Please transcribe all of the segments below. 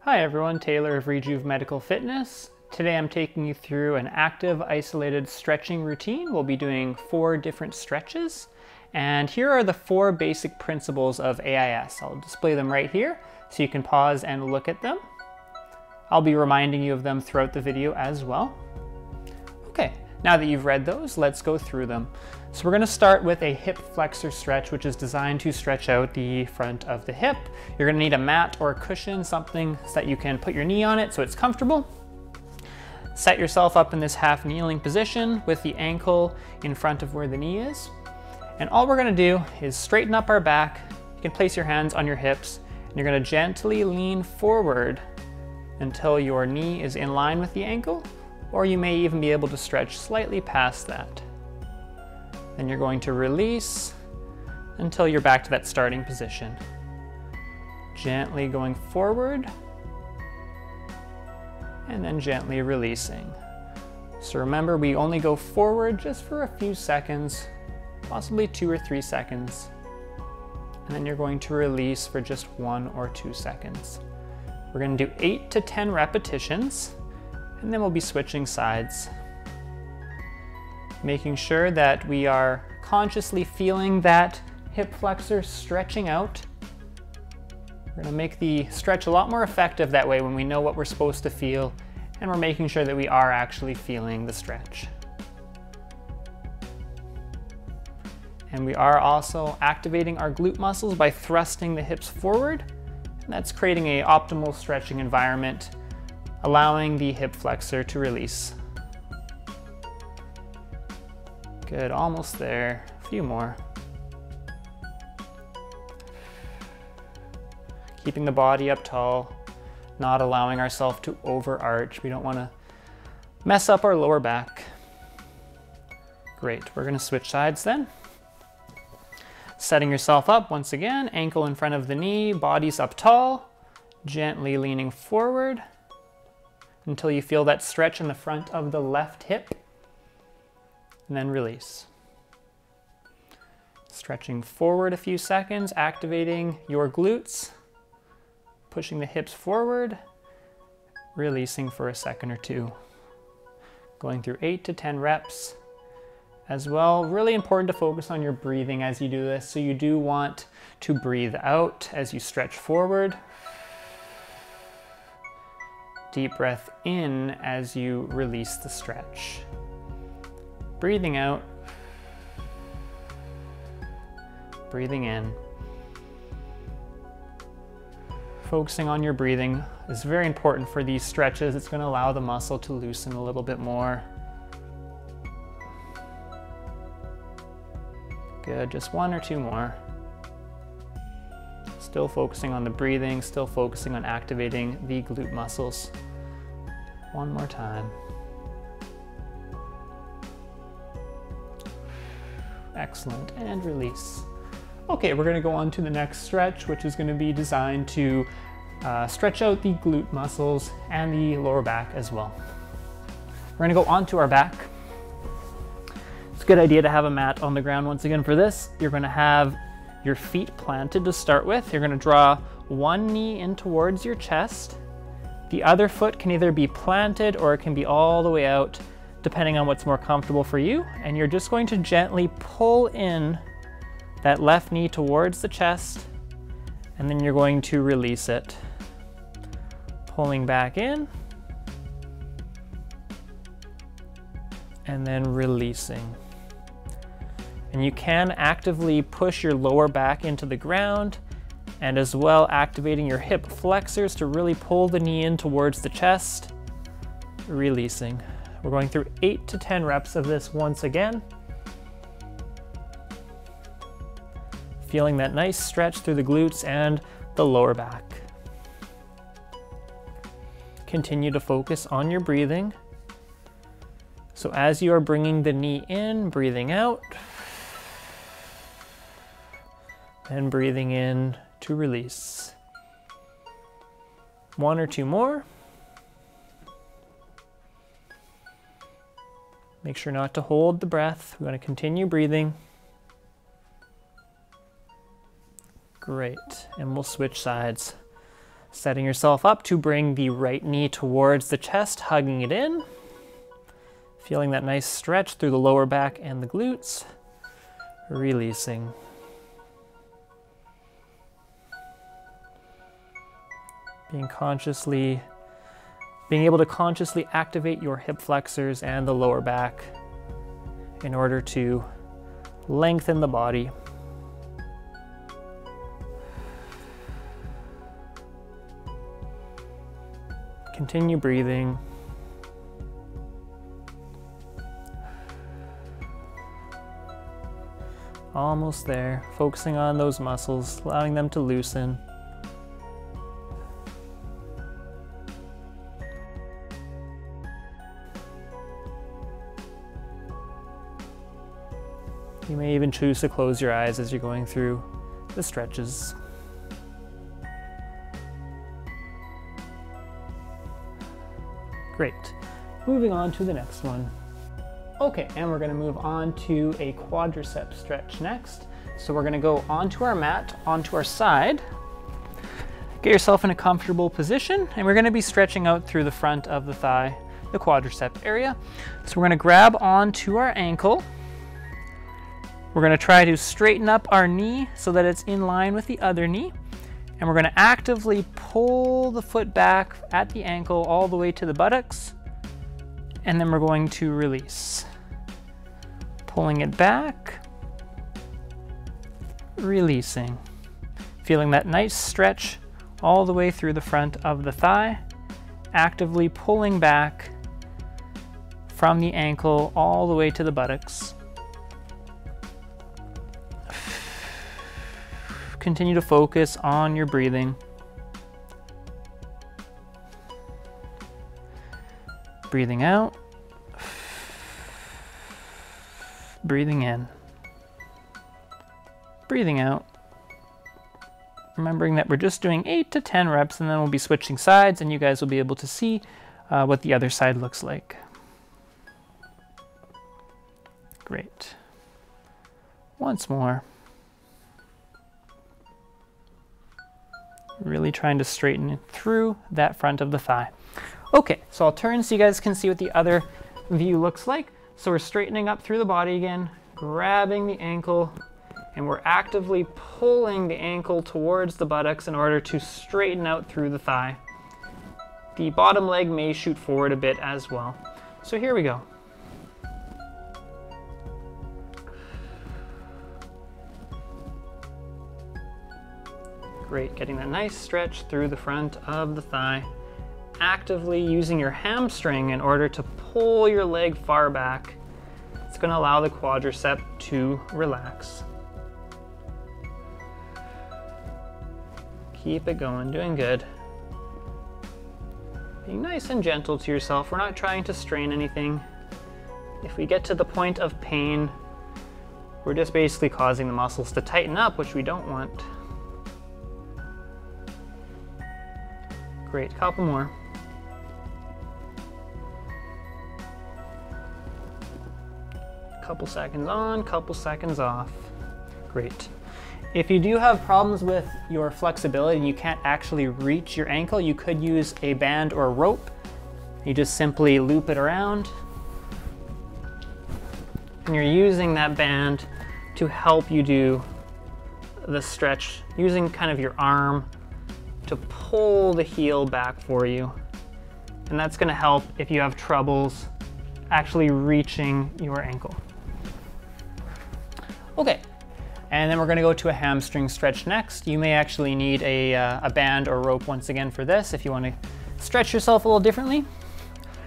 Hi everyone, Taylor of Rejuve Medical Fitness. Today I'm taking you through an active isolated stretching routine. We'll be doing 4 different stretches. And here are the 4 basic principles of AIS. I'll display them right here so you can pause and look at them. I'll be reminding you of them throughout the video as well. Okay, now that you've read those, let's go through them. So we're going to start with a hip flexor stretch, which is designed to stretch out the front of the hip. You're going to need a mat or a cushion, something so that you can put your knee on it so it's comfortable. Set yourself up in this half kneeling position with the ankle in front of where the knee is. And all we're going to do is straighten up our back. You can place your hands on your hips and you're going to gently lean forward until your knee is in line with the ankle, or you may even be able to stretch slightly past that. Then you're going to release until you're back to that starting position. Gently going forward and then gently releasing. So remember, we only go forward just for a few seconds, possibly 2 or 3 seconds. And then you're going to release for just 1 or 2 seconds. We're going to do 8 to 10 repetitions, and then we'll be switching sides. Making sure that we are consciously feeling that hip flexor stretching out. We're going to make the stretch a lot more effective that way when we know what we're supposed to feel, and we're making sure that we are actually feeling the stretch. And we are also activating our glute muscles by thrusting the hips forward, and that's creating an optimal stretching environment, allowing the hip flexor to release. Good, almost there. A few more. Keeping the body up tall, not allowing ourselves to overarch. We don't want to mess up our lower back. Great, we're going to switch sides then. Setting yourself up once again, ankle in front of the knee, body's up tall, gently leaning forward until you feel that stretch in the front of the left hip. And then release. Stretching forward a few seconds, activating your glutes, pushing the hips forward, releasing for a second or 2. Going through 8 to 10 reps. As well, really important to focus on your breathing as you do this. So you do want to breathe out as you stretch forward. Deep breath in as you release the stretch. Breathing out, breathing in. Focusing on your breathing is very important for these stretches. It's going to allow the muscle to loosen a little bit more. Good, just 1 or 2 more. Still focusing on the breathing, still focusing on activating the glute muscles. 1 more time. Excellent, and release. Okay, we're going to go on to the next stretch, which is going to be designed to stretch out the glute muscles and the lower back as well. We're going to go onto our back. It's a good idea to have a mat on the ground once again for this. You're going to have your feet planted to start with. You're going to draw one knee in towards your chest. The other foot can either be planted or it can be all the way out, depending on what's more comfortable for you. And you're just going to gently pull in that left knee towards the chest, and then you're going to release it. Pulling back in, and then releasing. And you can actively push your lower back into the ground, and as well activating your hip flexors to really pull the knee in towards the chest, releasing. We're going through 8 to 10 reps of this once again. Feeling that nice stretch through the glutes and the lower back. Continue to focus on your breathing. So as you are bringing the knee in, breathing out, and breathing in to release. 1 or 2 more. Make sure not to hold the breath. We want to continue breathing. Great, and we'll switch sides. Setting yourself up to bring the right knee towards the chest, hugging it in. Feeling that nice stretch through the lower back and the glutes. Releasing. Being able to consciously activate your hip flexors and the lower back in order to lengthen the body. Continue breathing. Almost there, focusing on those muscles, allowing them to loosen. You may even choose to close your eyes as you're going through the stretches. Great. Moving on to the next one. Okay, and we're going to move on to a quadriceps stretch next. So we're going to go onto our mat, onto our side. Get yourself in a comfortable position, and we're going to be stretching out through the front of the thigh, the quadricep area. So we're going to grab onto our ankle. We're going to try to straighten up our knee so that it's in line with the other knee. And we're going to actively pull the foot back at the ankle all the way to the buttocks. And then we're going to release. Pulling it back, releasing. Feeling that nice stretch all the way through the front of the thigh. Actively pulling back from the ankle all the way to the buttocks. Continue to focus on your breathing. Breathing out. Breathing in. Breathing out. Remembering that we're just doing 8 to 10 reps, and then we'll be switching sides, and you guys will be able to see what the other side looks like. Great. Once more. Really trying to straighten through that front of the thigh. Okay, so I'll turn so you guys can see what the other view looks like. So we're straightening up through the body again, grabbing the ankle, and we're actively pulling the ankle towards the buttocks in order to straighten out through the thigh. The bottom leg may shoot forward a bit as well. So here we go. Great, getting that nice stretch through the front of the thigh. Actively using your hamstring in order to pull your leg far back. It's going to allow the quadricep to relax. Keep it going, doing good. Being nice and gentle to yourself. We're not trying to strain anything. If we get to the point of pain, we're just basically causing the muscles to tighten up, which we don't want. Great, couple more. Couple seconds on, couple seconds off. Great. If you do have problems with your flexibility and you can't actually reach your ankle, you could use a band or a rope. You just simply loop it around. And you're using that band to help you do the stretch, using kind of your arm to pull the heel back for you. And that's going to help if you have troubles actually reaching your ankle. Okay, and then we're going to go to a hamstring stretch next. You may actually need a band or rope once again for this if you want to stretch yourself a little differently.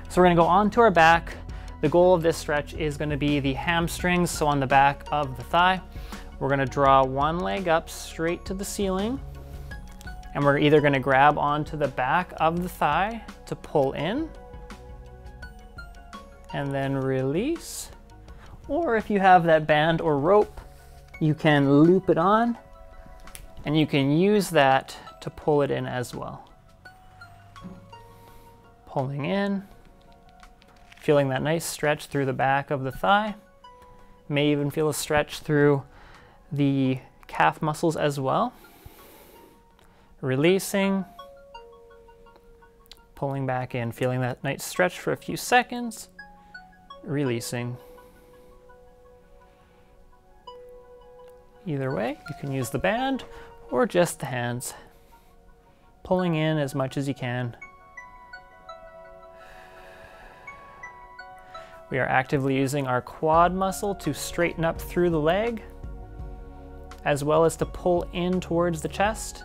So we're going to go onto our back. The goal of this stretch is going to be the hamstrings, so on the back of the thigh. We're going to draw one leg up straight to the ceiling. And we're either going to grab onto the back of the thigh to pull in and then release. Or if you have that band or rope, you can loop it on and you can use that to pull it in as well. Pulling in, feeling that nice stretch through the back of the thigh. May even feel a stretch through the calf muscles as well. Releasing, pulling back in, feeling that nice stretch for a few seconds, releasing. Either way, you can use the band or just the hands. Pulling in as much as you can. We are actively using our quad muscle to straighten up through the leg, as well as to pull in towards the chest,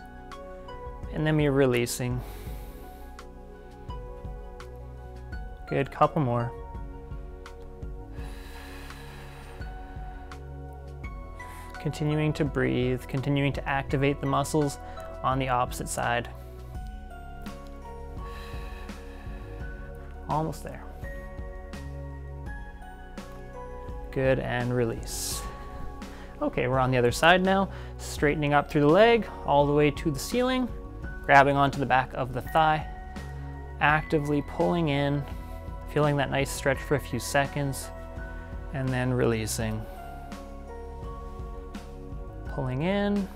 and then we're releasing. Good, couple more. Continuing to breathe, continuing to activate the muscles on the opposite side. Almost there. Good, and release. Okay, we're on the other side now, straightening up through the leg, all the way to the ceiling, grabbing onto the back of the thigh, actively pulling in, feeling that nice stretch for a few seconds, and then releasing. Pulling in,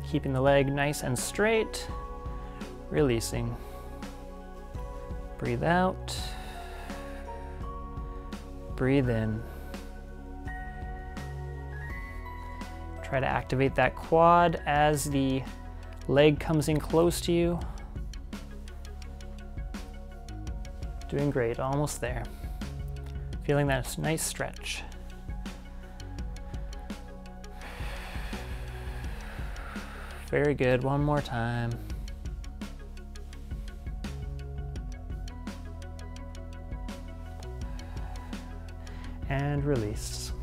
keeping the leg nice and straight, releasing. Breathe out, breathe in. Try to activate that quad as the leg comes in close to you. Doing great, almost there. Feeling that nice stretch. Very good, one more time. And release.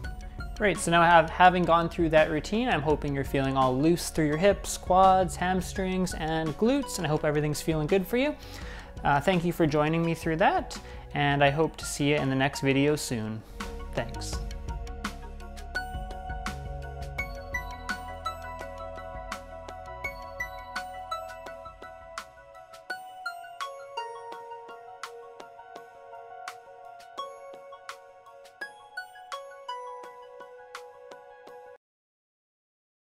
Great, so now having gone through that routine, I'm hoping you're feeling all loose through your hips, quads, hamstrings, and glutes, and I hope everything's feeling good for you. Thank you for joining me through that, and I hope to see you in the next video soon. Thanks.